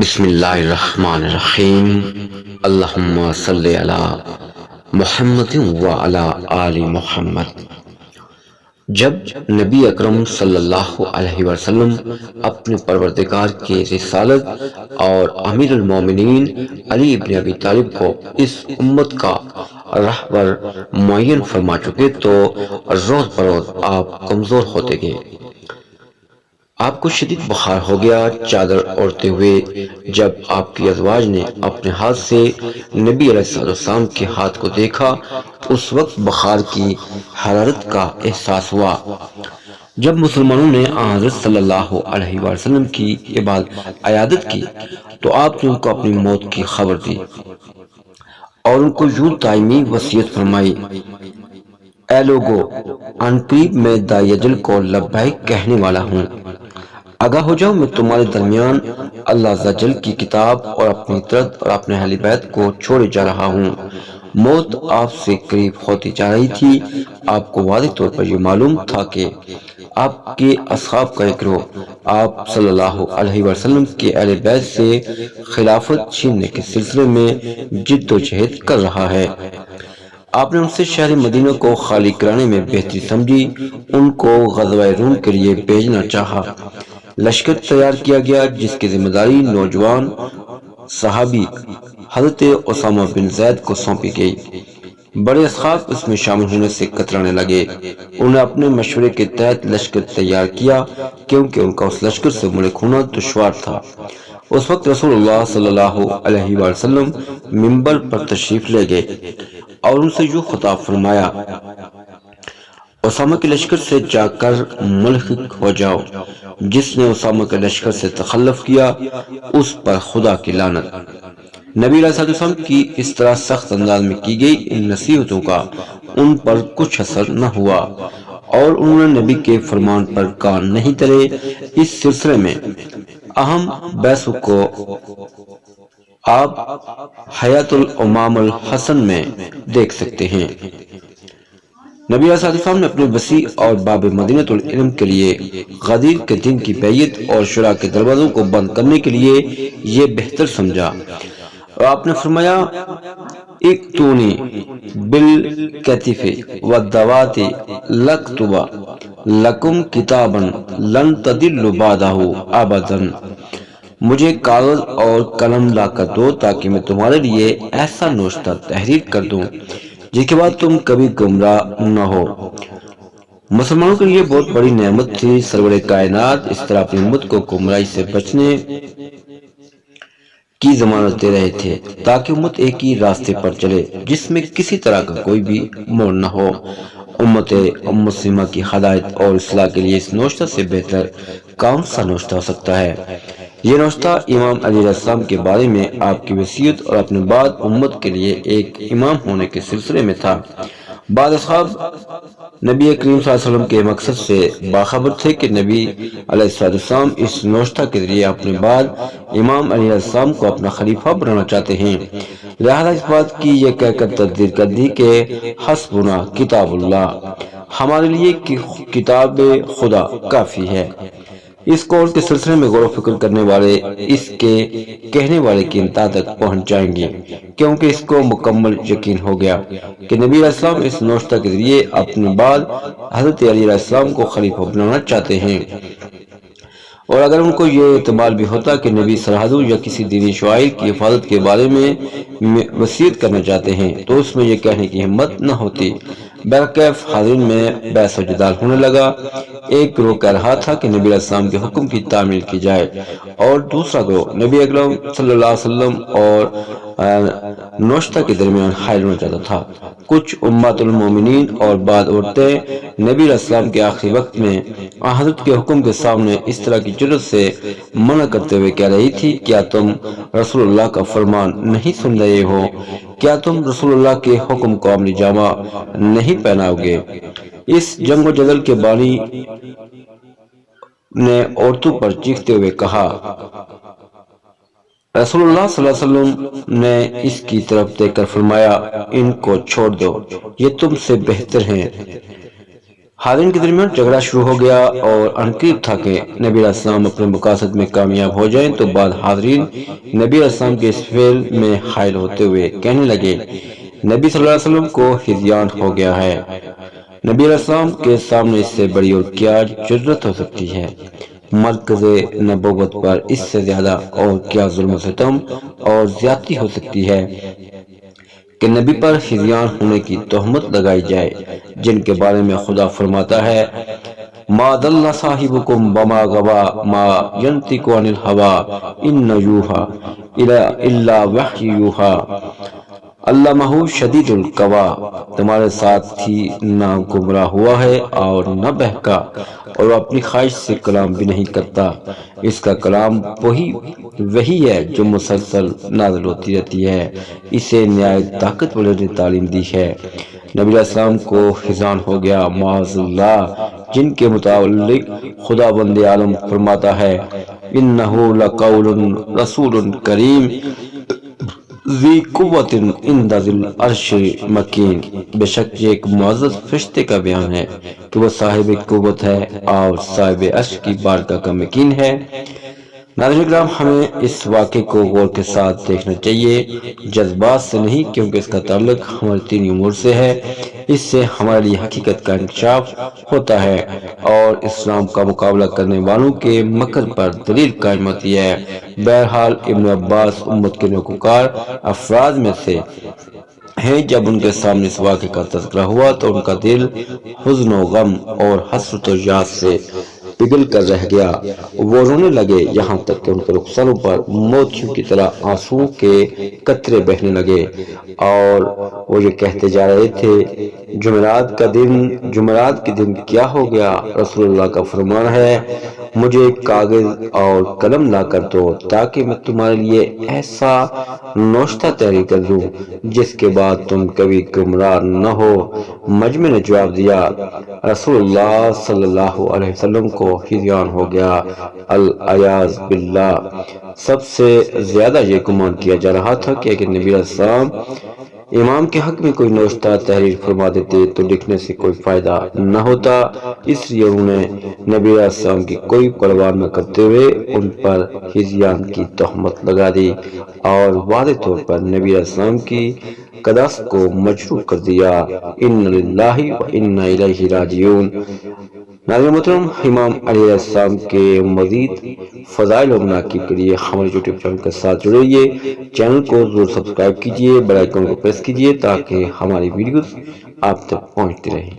بسم اللہ الرحمن الرحیم۔ اللہم صلی علی محمد وعلی آل محمد۔ جب نبی اکرم صلی اللہ علیہ وسلم اپنے پروردگار کی رسالت اور امیر المومنین علی ابن ابی طالب کو اس امت کا رہبر معین فرما چکے تو روز بروز آپ کمزور ہوتے گئے۔ آپ کو شدید بخار ہو گیا۔ چادر اوڑھتے ہوئے جب آپ کی ازواج نے اپنے ہاتھ سے نبی علیہ السلام کے ہاتھ کو دیکھا، اس وقت بخار کی حرارت کا احساس ہوا۔ جب مسلمانوں نے حضرت صلی اللہ علیہ وسلم کی عیادت کی تو آپ نے ان کو اپنی موت کی خبر دی اور ان کو یوں دائمی وصیت فرمائی: اے لوگو، ان قریب میں داعی اجل کو لبیک کہنے والا ہوں۔ آگاہ ہو جاؤ، میں تمہارے درمیان اللہ عز و جل کی کتاب اور اپنی اطاعت اور اپنے اہل بیت کو چھوڑے جا رہا ہوں۔ موت آپ سے قریب ہوتی جا رہی تھی۔ آپ کو واضح طور پر یہ معلوم تھا کہ آپ کے اصحاب کا ایک گروہ آپ صلی اللہ علیہ وسلم کے اہل بیت سے خلافت چھیننے کے سلسلے میں جد و جہد کر رہا ہے۔ آپ نے ان سے شہر مدینہ کو خالی کرانے میں بہتری سمجھی، ان کو غزوہ روم کے لیے بھیجنا چاہا۔ لشکر تیار کیا گیا جس کی ذمہ داری نوجوان صحابی حضرت اسامہ بن زید کو سونپی گئی۔ بڑے اصحاب اس میں شامل ہونے سے کترانے لگے۔ انہوں نے اپنے مشورے کے تحت لشکر تیار کیا کیونکہ ان کا اس لشکر سے ملک ہونا دشوار تھا۔ اس وقت رسول اللہ صلی اللہ علیہ وسلم منبر پر تشریف لے گئے اور ان سے یوں خطاب فرمایا: اسامہ کے لشکر سے جا کر ملحق ہو جاؤ۔ جس نے اسامہ کے لشکر سے تخلف کیا اس پر خدا کی لعنت۔ نبی علیہ السلام کی اس طرح سخت انداز میں کی گئی ان نصیحتوں کا ان پر کچھ اثر نہ ہوا اور انہوں نے نبی کے فرمان پر کان نہیں دھرے۔ اس سلسلے میں اہم بحثوں کو آپ حیات الامام الحسن میں دیکھ سکتے ہیں۔ نبی علیہ السلام نے اپنے وسیع اور باب مدینۃ العلم کے لیے غدیر کے دن کی بیعت اور شورا کے دروازوں کو بند کرنے کے لیے یہ بہتر سمجھا اور آپ نے فرمایا: اِقْتُونِی بِالْکَتِفِ وَالدَّوَاتِ لَأَکْتُبَ لَکُمْ کِتَابًا لَن تَضِلُّوا بَعْدَهُ أَبَدًا۔ مجھے کاغذ اور قلم لا کر دو تاکہ میں تمہارے لیے ایسا نوشتہ تحریر کر دوں جس کے بعد تم کبھی گمراہ نہ ہو۔ مسلمانوں کے لیے بہت بڑی نعمت تھی۔ سرور کائنات اس طرح اپنی امت کو گمراہی سے بچنے کی ضمانت دے رہے تھے تاکہ امت ایک ہی راستے پر چلے جس میں کسی طرح کا کوئی بھی موڑ نہ ہو۔ امت مسلمہ کی ہدایت اور اصلاح کے لیے اس نوشتہ سے بہتر کون سا نوشتہ ہو سکتا ہے؟ یہ نوشتہ امام علی علیہ السلام کے بارے میں آپ کی وصیت اور اپنے بعد امت کے لیے ایک امام ہونے کے سلسلے میں تھا۔ بعض اصحاب نبی کریم صلی اللہ علیہ وسلم کے مقصد سے باخبر تھے کہ نبی علیہ السلام اس نوشتہ کے ذریعے اپنے بعد امام علیہ السلام کو اپنا خلیفہ بنانا چاہتے ہیں، لہذا اس بات کی یہ کہہ کر تردید کر دی کہ حسبنا کتاب اللہ، ہمارے لیے کتاب خدا کافی ہے۔ اس قول کے سلسلے میں غور و فکر کرنے والے اس کے کہنے والے کی انتہا تک پہنچ جائیں گے کیونکہ اس کو مکمل یقین ہو گیا کہ نبی علیہ السلام اس نوشتہ کے ذریعے اپنے بعد حضرت علی علیہ السلام کو خلیفہ بنانا چاہتے ہیں، اور اگر ان کو یہ اعتبار بھی ہوتا کہ نبی سرحدوں یا کسی دینی شعائر کی حفاظت کے بارے میں وصیت کرنا چاہتے ہیں تو اس میں یہ کہنے کی ہمت نہ ہوتی۔ بہرکیف حاضرین میں بحث و جدال ہونے لگا۔ ایک گروہ کہہ رہا تھا کہ نبی علیہ السلام کے حکم کی تعمیل کی جائے اور دوسرا گروہ نبی اکرم صلی اللہ علیہ وسلم اور نوشتہ کے درمیان حائل ہونا چاہتا تھا۔ کچھ امت المومنین اور بعض عورتیں نبی علیہ السلام کے آخری وقت میں حضرت کے حکم کے سامنے اس طرح کی جرات سے منع کرتے ہوئے کہہ رہی تھی: کیا تم رسول اللہ کا فرمان نہیں سن رہے ہو؟ کیا تم رسول اللہ کے حکم کو عملی جامہ نہیں پہناؤ گے؟ اس جنگ و جدل کے بانی نے عورتوں پر چیختے ہوئے کہا۔ رسول اللہ صلی اللہ علیہ وسلم نے اس کی طرف دیکھ کر فرمایا: ان کو چھوڑ دو، یہ تم سے بہتر ہیں۔ حاضرین کے درمیان جھگڑا شروع ہو گیا اور عنقریب تھا کہ نبی علیہ السلام اپنے مقاصد میں کامیاب ہو جائیں تو بعد حاضرین نبی علیہ السلام کے اس فعل میں حائل ہوتے ہوئے کہنے لگے نبی صلی اللہ علیہ وسلم کو ہذیان ہو گیا ہے۔ نبی علیہ السلام کے سامنے اس سے بڑی اور کیا جرت ہو سکتی ہے؟ مرکز نبوت پر اس سے زیادہ اور کیا ظلم و ستم اور زیادتی ہو سکتی ہے کہ نبی پر ہذیان ہونے کی تہمت لگائی جائے، جن کے بارے میں خدا فرماتا ہے ما ضل صاحبکم وما غوا ما ینطق عن الہوی ان یوحی الا وحی یوحی علمہ شدید القوی، تمہارے ساتھ ہی نہ گمراہ ہوا ہے اور نہ بہکا، اور وہ اپنی خواہش سے کلام بھی نہیں کرتا، اس کا کلام وہی ہے جو مسلسل نازل ہوتی رہتی ہے، اسے نہایت طاقت والے نے تعلیم دی ہے۔ نبی علیہ السلام کو ہذیان ہو گیا، معاذ اللہ، جن کے متعلق خدا بند عالم فرماتا ہے انہ لقول رسول کریم ذی قوت عند ذی العرش مکین، بے شک یہ ایک معزز فرشتے کا بیان ہے کہ وہ صاحب قوت ہے اور صاحب عرش کی بارگاہ کا مکین ہے۔ ناظرین کرام، ہمیں اس واقعے کو غور کے ساتھ دیکھنا چاہیے، جذبات سے نہیں، کیونکہ اس کا تعلق ہمارے تین امور سے ہے۔ اس سے ہمارے لیے حقیقت کا انکشاف ہوتا ہے اور اسلام کا مقابلہ کرنے والوں کے مکر پر دلیل قائم ہوتی ہے۔ بہرحال ابن عباس امت کے نیکوکار افراد میں سے ہیں، جب ان کے سامنے اس واقعے کا تذکرہ ہوا تو ان کا دل حزن و غم اور حسرت و یاد سے پگھل کر رہ گیا، وہ رونے لگے، یہاں تک کہ ان کے رخساروں پر موتیوں کی طرح آنسوؤں کے قطرے بہنے لگے، اور وہ یہ کہتے جا رہے تھے جمعرات کے دن کیا ہو گیا؟ رسول اللہ کا فرمان ہے مجھے کاغذ اور قلم لا کر دو تاکہ میں تمہارے لیے ایسا نوشتہ تحریر کر دوں جس کے بعد تم کبھی گمراہ نہ ہو۔ مجمع نے جواب دیا رسول اللہ صلی اللہ علیہ وسلم کو ہذیان ہو گیا، العیاذ باللہ۔ سب سے زیادہ یہ گمان کیا جا رہا تھا کہ اگر نبی علیہ السلام امام کے حق میں کوئی نوشتہ تحریر فرما دیتے تو لکھنے سے کوئی فائدہ نہ ہوتا، اس لیے انہوں نے نبی علیہ السلام کی کوئی پرواہ نہ کرتے ہوئے ان پر ہذیان کی تہمت لگا دی اور واضح طور پر نبی علیہ السلام کی قداست کو مجروح کر دیا۔ ان للہ و انا الیہ راجعون۔ ناظرین محترم، امام علی علیہ السلام کے مزید فضائل و مناقب کے لیے ہمارے یوٹیوب چینل کے ساتھ جڑے رہیے، چینل کو ضرور سبسکرائب کیجیے، بیل آئیکن کو پریس کیجیے تاکہ ہماری ویڈیوز آپ تک پہنچتی رہیں۔